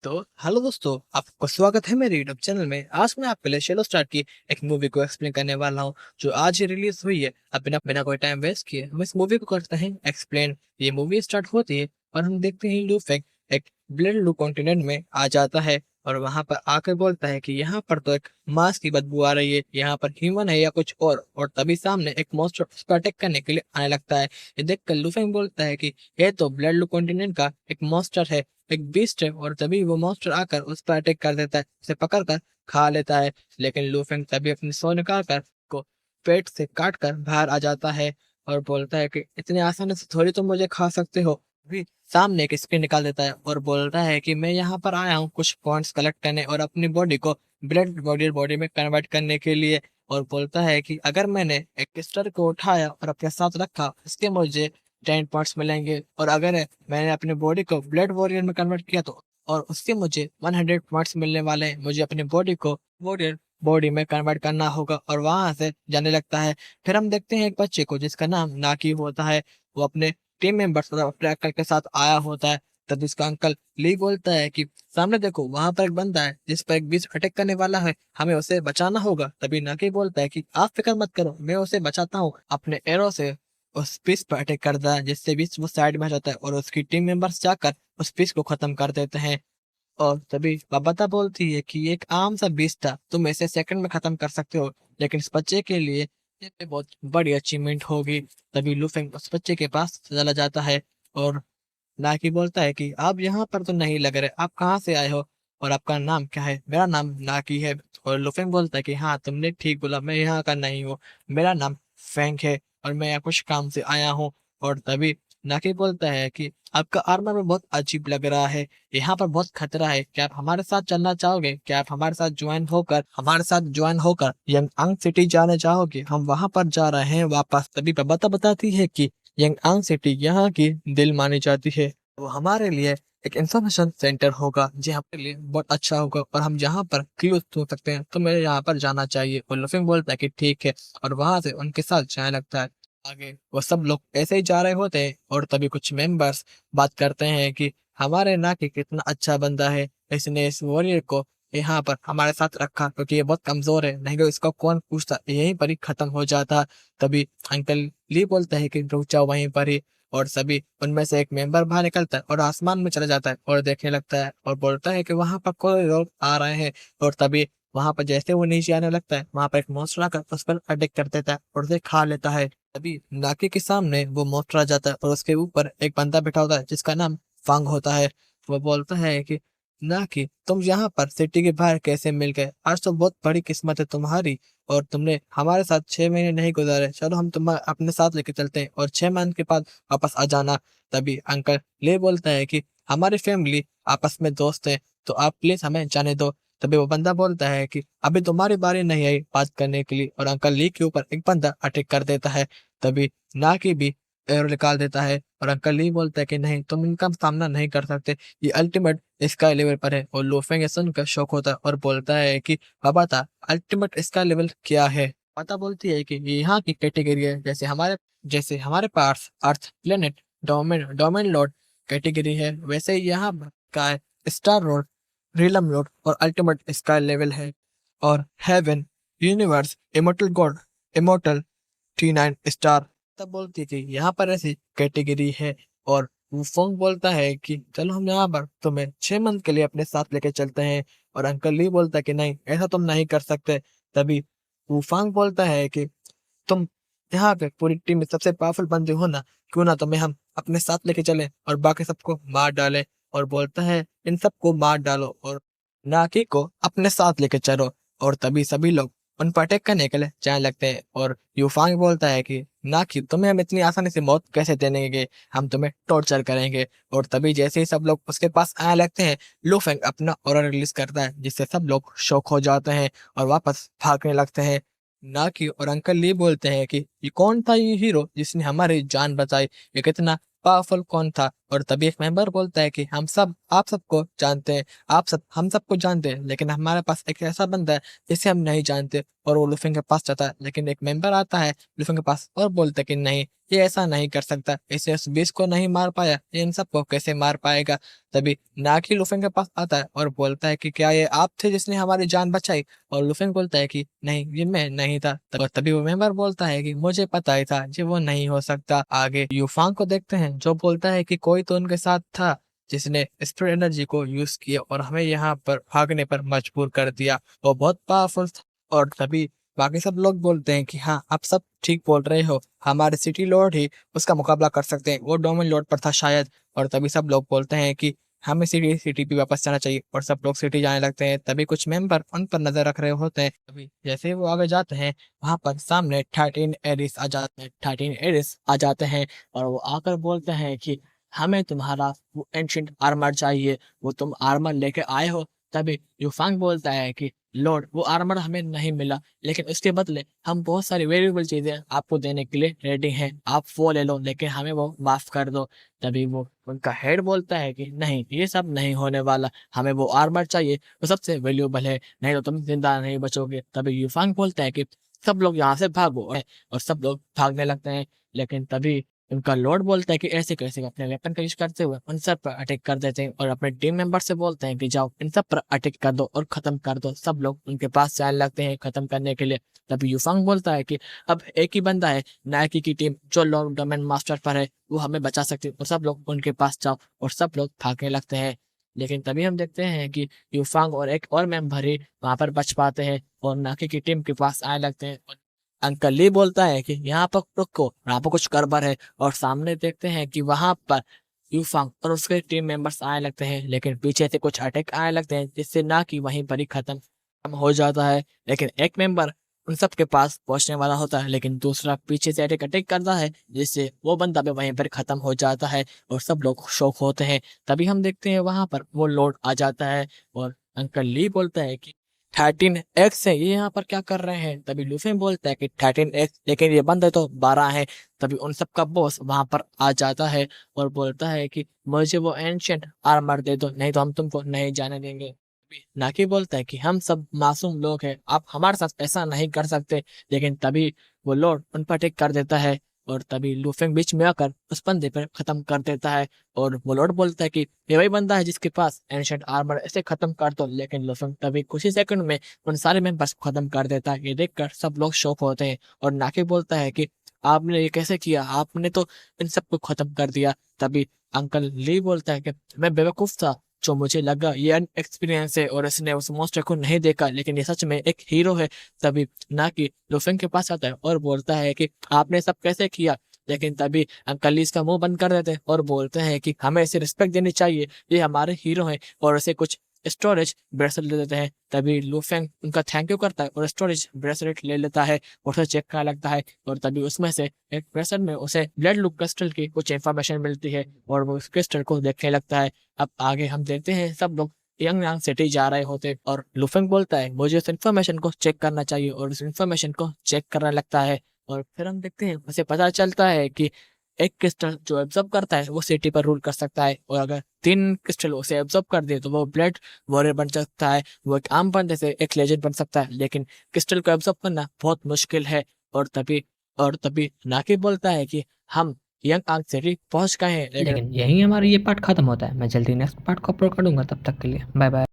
तो हेलो दोस्तों, आपको स्वागत है मेरे यूट्यूब चैनल में। आज मैं आपके लिए शेलो स्टार की एक मूवी को एक्सप्लेन करने वाला हूँ जो आज ही रिलीज हुई है। अब बिना बिना कोई टाइम वेस्ट किए हम इस मूवी को करते हैं एक्सप्लेन। ये मूवी स्टार्ट होती है और हम देखते हैं लूफेंग एक ब्लड लू कॉन्टिनेंट में आ जाता है और वहां पर आकर बोलता है कि यहाँ पर तो एक मांस की बदबू आ रही है, यहाँ पर ह्यूमन है या कुछ और तभी सामने एक मॉन्स्टर उसको अटैक करने के लिए आने लगता है। ये देखकर लूफेंग बोलता है कि यह तो ब्लड लू कॉन्टिनेंट का एक मॉन्स्टर है, एक बीस्ट है, और तभी वो मॉन्स्टर आकर उस पर अटैक कर देता है, उसे पकड़ कर खा लेता है। लेकिन लूफेंग तभी अपनी सौ निकाल कर को पेट से काट कर बाहर आ जाता है और बोलता है कि इतनी आसानी से थोड़ी तुम मुझे खा सकते हो। भी सामने एक स्क्रीन निकाल देता है और बोलता है कि मैं यहाँ पर आया हूँ कुछ पॉइंट्स कलेक्ट करने और अपनी बॉडी को ब्लड बॉडी में कन्वर्ट करने के लिए। और बोलता है कि अगर मैंने एक क्रिस्टल को उठाया और अपने साथ रखा इसके मुझे 10 पॉइंट्स मिलेंगे, और अगर मैंने अपने बॉडी को ब्लड वॉरियर में कन्वर्ट किया तो और उससे मुझे 100 पॉइंट्स मिलने वाले हैं। मुझे अपनी बॉडी को वॉरियर बॉडी में कन्वर्ट करना होगा और वहां से जाने लगता है। फिर हम देखते हैं एक बच्चे को जिसका नाम नाकी होता है। वो अपने टीम मेंबर्स और अपने अंकल के साथ आया होता है। तब उसका अंकल ली बोलता है कि सामने देखो वहां पर एक बंदा है जिस पर एक बीच अटैक करने वाला है, हमें उसे बचाना होगा। तभी नाकी बोलता है कि आप फिक्र मत करो, मैं उसे बचाता हूँ। अपने एरो से उस पीस पर अटैक करता है जिससे बीच वो साइड में आ जाता है और उसकी टीम मेंबर्स जाकर उस पीस को खत्म कर देते हैं। और तभी बबाता बोलती है कि ये एक आम सा बीस था, तुम इसे सेकंड में खत्म कर सकते हो, लेकिन इस बच्चे के लिए ये बहुत बड़ी अचीवमेंट होगी। तभी लूफेंग उस बच्चे के पास चला जाता है और नाकी बोलता है कि आप यहाँ पर तो नहीं लग रहे, आप कहाँ से आए हो और आपका नाम क्या है? मेरा नाम नाकी है। और लुफेंग बोलता है कि हाँ तुमने ठीक बोला, मैं यहाँ का नहीं हूँ, मेरा नाम फेंग है और मैं यहाँ कुछ काम से आया हूँ। और तभी नाकी बोलता है कि आपका आर्मर में बहुत अजीब लग रहा है, यहाँ पर बहुत खतरा है, क्या आप हमारे साथ चलना चाहोगे? क्या आप हमारे साथ ज्वाइन होकर यंग अंग सिटी जाने चाहोगे? हम वहां पर जा रहे हैं वापस। तभी बता बताती है कि यंग आंग सिटी यहाँ की दिल मानी जाती है, वो हमारे लिए एक इंफॉर्मेशन सेंटर होगा जो हमारे लिए बहुत अच्छा होगा और हम यहाँ पर क्लूज ढूंढ सकते हैं, तो मेरे यहाँ पर जाना चाहिए। और लुफिंग बोलता है कि ठीक है और वहां से उनके साथ जाने लगता है। आगे वो सब लोग ऐसे ही जा रहे होते हैं और तभी कुछ मेंबर्स बात करते हैं कि हमारे नाकी कितना अच्छा बंदा है, इसने इस वॉरियर को यहाँ पर हमारे साथ रखा क्योंकि ये बहुत कमजोर है, नहीं तो इसका कौन पूछता, यहीं पर ही खत्म हो जाता। तभी अंकल ली बोलता है कि रुक जाओ वहीं पर ही। और सभी उनमें से एक मेंबर बाहर निकलता है और आसमान में चला जाता है और देखने लगता है और बोलता है कि वहां पर कोई लोग आ रहे हैं। और तभी वहां पर जैसे वो नीचे आने लगता है वहां पर एक मॉन्स्टर आकर उस पर अटैक कर देता है और उसे खा लेता है। तभी नाकी के सामने वो मॉन्स्टर आ जाता है और उसके ऊपर एक बंदा बैठा होता है जिसका नाम फांग होता है। वो बोलता है कि ना कि तुम यहाँ पर सिटी के बाहर कैसे मिल गए, आज तो बहुत बड़ी किस्मत है तुम्हारी और तुमने हमारे साथ 6 महीने नहीं गुजारे, चलो हम तुम्हें अपने साथ लेके चलते हैं और 6 महीने के बाद वापस आ जाना। तभी अंकल ले बोलता है कि हमारी फैमिली आपस में दोस्त है, तो आप प्लीज हमें जाने दो। तभी वो बंदा बोलता है कि अभी तुम्हारी बारी नहीं आई बात करने के लिए, और अंकल ली के ऊपर एक बंदा अटैक कर देता है। तभी ना की भी एरो निकाल देता है और अंकल ली बोलता है कि नहीं तुम इनका सामना नहीं कर सकते, ये अल्टीमेट स्काई लेवल पर है। और लोफेंग ये सुनकर शौक होता है और बोलता है कि बाबा था अल्टीमेट स्काई लेवल क्या है? पता बोलती है कि ये यहाँ की कैटेगरी है, जैसे हमारे पास earth planet domain lord category है, वैसे ही यहाँ का स्टार रोड रिलम रोड और अल्टीमेट स्काई लेवल है। और heaven universe immortal god immortal T9 star. तब बोलती है कि यहाँ पर ऐसी कैटेगरी है। और वुफोंग बोलता है कि चलो हम यहाँ पर तुम्हें 6 मंथ के लिए अपने साथ लेके चलते हैं। और अंकल ली बोलता है कि नहीं ऐसा तुम नहीं कर सकते। तभी वुफांग बोलता है कि तुम यहाँ पे पूरी टीम में सबसे पावरफुल बंदे हो ना, क्यों ना तुम्हें हम अपने साथ लेके चले और बाकी सबको मार डाले। और बोलता है इन सबको मार डालो और नाकी को अपने साथ लेके चलो। और तभी सभी लोग उन पर अटैक करने के लिए जाने लगते हैं और यूफांग बोलता है कि नाकी तुम्हें हम इतनी आसानी से मौत कैसे देंगे, हम तुम्हें टॉर्चर करेंगे। और तभी जैसे ही सब लोग उसके पास आने लगते हैं लूफेंग अपना ऑरा रिलीज करता है जिससे सब लोग शॉक हो जाते हैं और वापस भागने लगते हैं। नाकी और अंकल ली बोलते हैं कि ये कौन था, ये हीरो जिसने हमारी जान बचाई, ये कितना पावरफुल कौन था? और तभी एक मेंबर बोलता है कि हम सब आप सबको जानते हैं, आप सब हम सबको जानते हैं, लेकिन हमारे पास एक ऐसा बंदा है जिसे हम नहीं जानते और वो लुफिंग के पास जाता है, लेकिन एक मेंबर आता है लुफिंग के पास और बोलता है कि नहीं, ये ऐसा नहीं कर सकता, इसे उस बीस को नहीं मार पाया, ये इन सबको कैसे मार पाएगा। तभी नाकी लुफिंग के पास आता है और बोलता है कि क्या ये आप थे जिसने हमारी जान बचाई। और लुफिंग बोलता है कि नहीं, ये मैं नहीं था। और तभी वो मेंबर बोलता है कि मुझे पता ही था जी, वो नहीं हो सकता। आगे यूफांग को देखते हैं जो बोलता है कि कोई तो उनके साथ था जिसने स्पिरिट एनर्जी को यूज किया और हमें यहाँ पर भागने पर मजबूर कर दिया। वो बहुत पावरफुल था। और तभी बाकी सब लोग बोलते हैं कि हाँ, आप सब ठीक बोल रहे हो, हमारे सिटी लॉर्ड ही उसका मुकाबला कर सकते हैं, वो डोमिन लॉर्ड पर था शायद। और तभी सब लोग बोलते हैं कि हमें सिटी सिटी पे वापस जाना चाहिए और सब लोग सिटी जाने लगते हैं। तभी कुछ मेंबर उन पर नजर रख रहे होते हैं। तभी जैसे ही वो आगे जाते हैं, वहां पर सामने 13 एरिस आ जाते हैं। 13 एरिस आ जाते हैं और वो आकर बोलते हैं कि हमें तुम्हारा वो एंशिएंट आर्मर चाहिए, वो तुम आर्मर लेके आए हो। तभी यूफांग बोलता है कि लॉर्ड, वो आर्मर हमें नहीं मिला, लेकिन उसके बदले हम बहुत सारी वेरिएबल चीजें आपको देने के लिए रेडी हैं, आप वो ले लो, लेकिन हमें वो माफ कर दो। तभी वो उनका हेड बोलता है कि नहीं, ये सब नहीं होने वाला, हमें वो आर्मर चाहिए, वो सबसे वैल्यूएबल है, नहीं तो तुम जिंदा नहीं बचोगे। तभी यूफांग बोलता है कि सब लोग यहाँ से भागो, और सब लोग भागने लगते हैं। लेकिन तभी उनका लॉर्ड बोलता है कि ऐसे कैसे, अपने वेपन का यूज करते हुए उन सब पर अटैक कर देते हैं और अपने टीम मेंबर से बोलते हैं कि जाओ इन सब पर अटैक कर दो और खत्म कर दो। सब लोग उनके पास जाने लगते हैं खत्म करने के लिए। तभी यूफांग बोलता है कि अब एक ही बंदा है नायकी की टीम जो लॉर्ड डोमेन मास्टर पर है, वो हमें बचा सकती है, और सब लोग उनके पास जाओ। और सब लोग भागने लगते हैं। लेकिन तभी हम देखते हैं कि यूफांग और एक और मेंबर ही वहां पर बच पाते हैं और नाकी की टीम के पास आने लगते हैं। अंकल ली बोलता है कि यहाँ पर रुको, यहाँ पर कुछ गड़बड़ है। और सामने देखते हैं कि वहां पर यूफांग और उसके टीम मेंबर्स आने लगते हैं, लेकिन पीछे से कुछ अटैक आने लगते हैं जिससे ना कि वहीं पर ही खत्म हो जाता है। लेकिन एक मेंबर उन सब के पास पहुंचने वाला होता है, लेकिन दूसरा पीछे से अटैक करता है जिससे वो बंदा भी वहीं पर खत्म हो जाता है और सब लोग शौक होते हैं। तभी हम देखते हैं वहां पर वो लॉर्ड आ जाता है और अंकल ली बोलता है कि 13 एक्स है, ये यहाँ पर क्या कर रहे हैं। तभी लूफी बोलता है कि 13 एक्स, लेकिन ये बंद है तो 12 है। तभी उन सब का बॉस वहां पर आ जाता है और बोलता है कि मुझे वो एंशियंट आर्मर दे दो, नहीं तो हम तुमको नहीं जाने देंगे। तभी नाकी बोलता है कि हम सब मासूम लोग हैं, आप हमारे साथ ऐसा नहीं कर सकते। लेकिन तभी वो लॉर्ड उन पर अटैक कर देता है और तभी लूफेंग बीच में आकर उस बंदे पर खत्म कर देता है। और वो लॉर्ड बोलता है कि ये वही बंदा है जिसके पास एंशियंट आर्मर, ऐसे खत्म कर दो। लेकिन लूफेंग तभी कुछ ही सेकंड में उन सारे मेंबर्स को खत्म कर देता है। ये देखकर सब लोग शॉक होते हैं और नाकी बोलता है कि आपने ये कैसे किया, आपने तो इन सबको खत्म कर दिया। तभी अंकल ली बोलता है कि मैं बेवकूफ था, जो मुझे लगा ये अनएक्सपीरियंस है और इसने उस मॉन्स्टर को नहीं देखा, लेकिन ये सच में एक हीरो है। तभी नाकी लुफेंग के पास आता है और बोलता है कि आपने सब कैसे किया। लेकिन तभी अंकल ली इसका मुंह बंद कर देते हैं और बोलते हैं कि हमें इसे रिस्पेक्ट देनी चाहिए, ये हमारे हीरो हैं, और इसे कुछ स्टोरेज ब्रेसलेट दे देते हैं। तभी लुफेंग उनका थैंक यू करता है और स्टोरेज ब्रेसलेट ले लेता है और उसे चेक करने लगता है। और तभी उसमें से एक ब्रेसलेट में उसे ब्लड लूप क्रिस्टल की कुछ इंफॉर्मेशन मिलती है और वो उस क्रिस्टल को देखने लगता है। अब आगे हम देखते हैं सब लोग यंग यांग सिटी जा रहे होते और लुफेंग बोलता है मुझे उस इन्फॉर्मेशन को चेक करना चाहिए, और उस इन्फॉर्मेशन को चेक करने लगता है। और फिर हम देखते हैं उसे पता चलता है कि एक क्रिस्टल जो एब्जॉर्ब करता है वो सिटी पर रूल कर सकता है, और अगर 3 क्रिस्टल उसे एब्जॉर्ब कर दे तो वो ब्लड वॉरियर बन सकता है, वो एक आम बंदे से एक लेजेंड बन सकता है। लेकिन क्रिस्टल को एब्जॉर्ब करना बहुत मुश्किल है। और तभी नाकी बोलता है कि हम यंग आंग सिटी पहुंच गए हैं, लेकिन लेकिन यहीं हमारा ये पार्ट खत्म होता है। मैं जल्दी नेक्स्ट पार्ट को अपलोड कर दूंगा, तब तक के लिए बाय बाय।